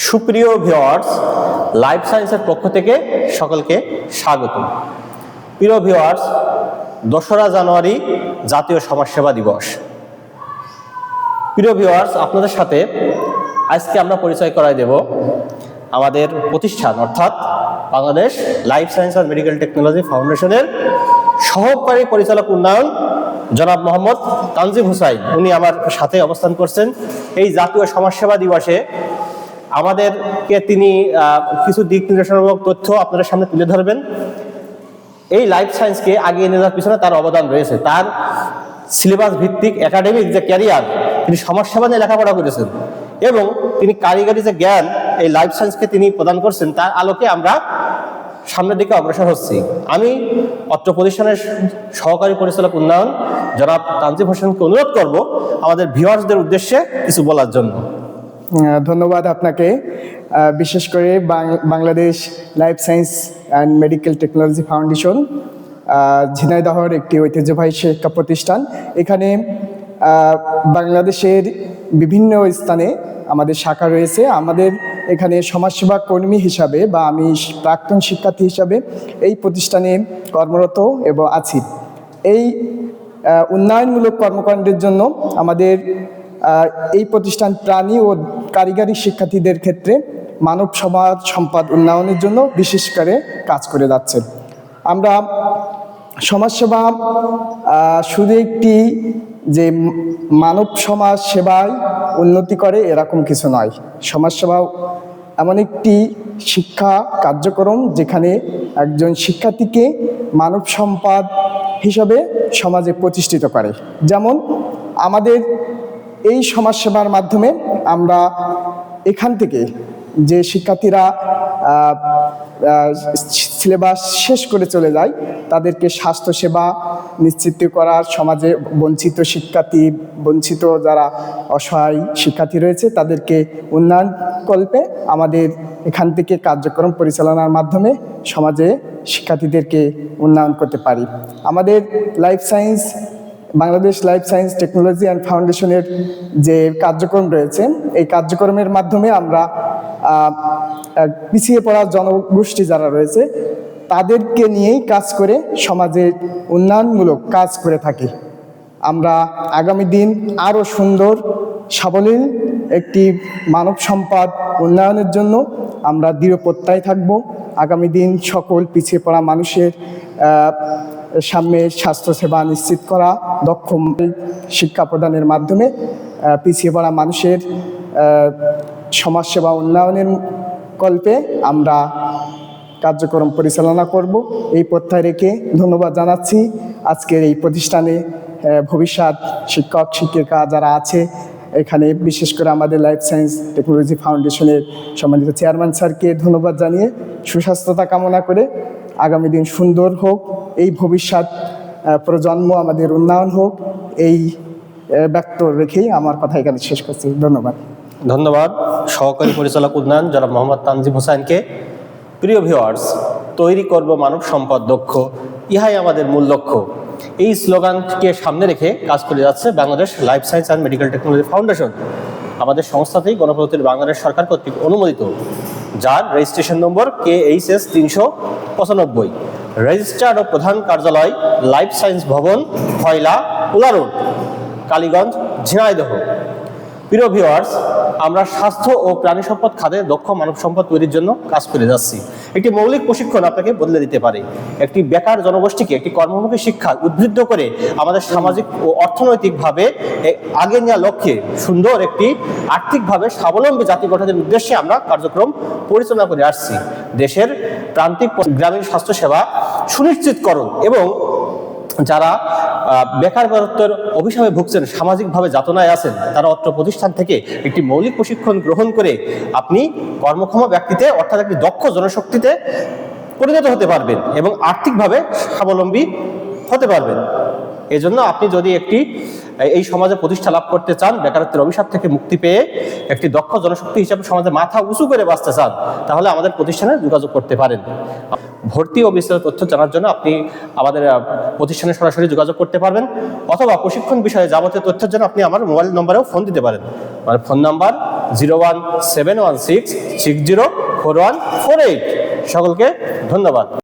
সুপ্রিয় viewers, life সায়েন্সের পক্ষ থেকে সকলকে স্বাগত। প্রিয় ভিউয়ার্স, 2রা জানুয়ারি জাতীয় সমাজসেবা দিবস। প্রিয় ভিউয়ার্স, আপনাদের সাথে আজকে আমরা পরিচয় করায় দেব আমাদের প্রতিষ্ঠান অর্থাৎ Bangladesh life science and medical technology ফাউন্ডেশনের সহকারী পরিচালক উন্নয়ন জনাব মোহাম্মদ তানজিম হুসাইন। উনি আমার সাথে অবস্থান করছেন। এই জাতীয় সমাজসেবা দিবসে আমাদেরকে তিনি কিছু দিক নির্দেশনামূলক তথ্য আপনাদের সামনে তুলে ধরবেন। এই লাইফ সায়েন্সকে আগিয়ে নিয়ে যাওয়ার পিছনে তার অবদান রয়েছে। তার সিলেবাস ভিত্তিক একাডেমিক যে ক্যারিয়ার, তিনি সমাজসেবা নিয়ে লেখাপড়া করেছেন এবং তিনি কারিগরি যে জ্ঞান এই লাইফ সায়েন্সকে তিনি প্রদান করছেন, তার আলোকে আমরা সামনের দিকে অগ্রসর হচ্ছি। আমি অত্র প্রতিষ্ঠানের সহকারী পরিচালক উন্নয়ন জনাব তানজিম হোসেনকে অনুরোধ করব আমাদের ভিউয়ার্সদের উদ্দেশ্যে কিছু বলার জন্য। ধন্যবাদ আপনাকে। বিশেষ করে Bangladesh life science and medical technology foundation ঝিনাইদহের একটি ঐতিহ্যবাহী শিক্ষা প্রতিষ্ঠান। এখানে বাংলাদেশের বিভিন্ন স্থানে আমাদের শাখা রয়েছে। আমাদের এখানে সমাজসেবা কর্মী হিসাবে বা আমি প্রাক্তন শিক্ষার্থী হিসাবে এই প্রতিষ্ঠানে কর্মরত এবং আছি। এই উন্নয়নমূলক কর্মকাণ্ডের জন্য আমাদের এই প্রতিষ্ঠান প্রাণী ও কারিগরি শিক্ষার্থীদের ক্ষেত্রে মানব সমাজ সম্পদ উন্নয়নের জন্য বিশেষ করে কাজ করে যাচ্ছে। আমরা সমাজসেবা শুধু একটি যে মানব সমাজ সেবায় উন্নতি করে এরকম কিছু নয়। সমাজসেবা এমন একটি শিক্ষা কার্যক্রম যেখানে একজন শিক্ষার্থীকে মানব সম্পদ হিসাবে সমাজে প্রতিষ্ঠিত করে। যেমন আমাদের এই সমাজসেবার মাধ্যমে আমরা এখান থেকে যে শিক্ষার্থীরা সিলেবাস শেষ করে চলে যায় তাদেরকে স্বাস্থ্যসেবা নিশ্চিত করার, সমাজে বঞ্চিত শিক্ষার্থী, বঞ্চিত যারা অসহায় শিক্ষার্থী রয়েছে তাদেরকে উন্নয়ন কল্পে আমাদের এখান থেকে কার্যক্রম পরিচালনার মাধ্যমে সমাজে শিক্ষার্থীদেরকে উন্নয়ন করতে পারি। আমাদের life science Bangladesh life science technology and ফাউন্ডেশনের যে কার্যক্রম রয়েছে এই কার্যক্রমের মাধ্যমে আমরা পিছিয়ে পড়া জনগোষ্ঠী যারা রয়েছে তাদেরকে নিয়েই কাজ করে সমাজের উন্নয়নমূলক কাজ করে থাকি। আমরা আগামী দিন আরও সুন্দর সাবলীল একটি মানব সম্পদ উন্নয়নের জন্য আমরা দৃঢ় প্রত্যয় থাকব। আগামী দিন সকল পিছিয়ে পড়া মানুষের সামনে স্বাস্থ্যসেবা নিশ্চিত করা, দক্ষ শিক্ষা প্রদানের মাধ্যমে পিছিয়ে পড়া মানুষের সমাজসেবা উন্নয়নের কল্পে আমরা কার্যক্রম পরিচালনা করব এই প্রত্যয় রেখে ধন্যবাদ জানাচ্ছি আজকের এই প্রতিষ্ঠানে ভবিষ্যৎ শিক্ষক শিক্ষিকা যারা আছে এখানে, বিশেষ করে আমাদের লাইফ সায়েন্স টেকনোলজি ফাউন্ডেশনের সম্মানিত চেয়ারম্যান স্যারকে ধন্যবাদ জানিয়ে সুস্বাস্থ্যতা কামনা করে আগামী দিন সুন্দর হোক, এই ভবিষ্যৎ প্রজন্ম আমাদের উন্নয়ন হোক, এই ব্যক্ত রেখেই আমার কথা এখানে শেষ করছি। ধন্যবাদ। ধন্যবাদ সহকারী পরিচালক উন্নয়ন জনাব মোহাম্মদ তানজিম হোসাইনকে। প্রিয় ভিউয়ার্স, তৈরি করব মানব সম্পদ দক্ষ, ইহাই আমাদের মূল লক্ষ্য। এই স্লোগানকে সামনে রেখে কাজ করে যাচ্ছে Bangladesh life science and medical technology foundation. আমাদের সংস্থাতেই গণপ্রজাতন্ত্রী বাংলাদেশ সরকার কর্তৃক অনুমোদিত, যার রেজিস্ট্রেশন নম্বর KHS 395, রেজিস্ট্রার ও প্রধান কার্যালয় লাইফ সায়েন্স ভবন, ফয়লা, উলা রোড, কালীগঞ্জ, ঝিনাইদহ। প্রিয় ভিউয়ার্স, আমরা স্বাস্থ্য ও প্রাণী সম্পদ খাতে দক্ষ মানব সম্পদ তৈরির জন্য কাজ করে যাচ্ছি। একটি মৌলিক প্রশিক্ষণ আপনাকে বদলে দিতে পারে। একটি বেকার জনগোষ্ঠীকে একটি কর্মমুখী শিক্ষা উদ্বুদ্ধ করে আমাদের সামাজিক ও অর্থনৈতিকভাবে আগে নেওয়া লক্ষ্যে সুন্দর একটি আর্থিকভাবে স্বাবলম্বী জাতি গঠনের উদ্দেশ্যে আমরা কার্যক্রম পরিচালনা করে আসছি। দেশের প্রান্তিক গ্রামীণ স্বাস্থ্যসেবা সুনিশ্চিতকরণ এবং যারা বেকার বেকারত্বের অভিশাপে ভুগছেন, সামাজিকভাবে যাতনায় আছেন, তারা অত্র প্রতিষ্ঠান থেকে একটি মৌলিক প্রশিক্ষণ গ্রহণ করে আপনি কর্মক্ষম ব্যক্তিতে অর্থাৎ একটি দক্ষ জনশক্তিতে পরিণত হতে পারবেন এবং আর্থিকভাবে স্বাবলম্বী হতে পারবেন। এজন্য আপনি যদি এই সমাজে প্রতিষ্ঠা লাভ করতে চান, বেকারত্বের অভিশাপ থেকে মুক্তি পেয়ে একটি দক্ষ জনশক্তি হিসাবে সমাজে মাথা উঁচু করে বাঁচতে চান, তাহলে আমাদের প্রতিষ্ঠানে যোগাযোগ করতে পারেন। ভর্তি ও বিস্তারিত তথ্য জানার জন্য আপনি আমাদের প্রতিষ্ঠানে সরাসরি যোগাযোগ করতে পারবেন, অথবা প্রশিক্ষণ বিষয়ে যাবতীয় তথ্যের জন্য আপনি আমার মোবাইল নম্বরেও ফোন দিতে পারেন। আমার ফোন নাম্বার 01716604148। সকলকে ধন্যবাদ।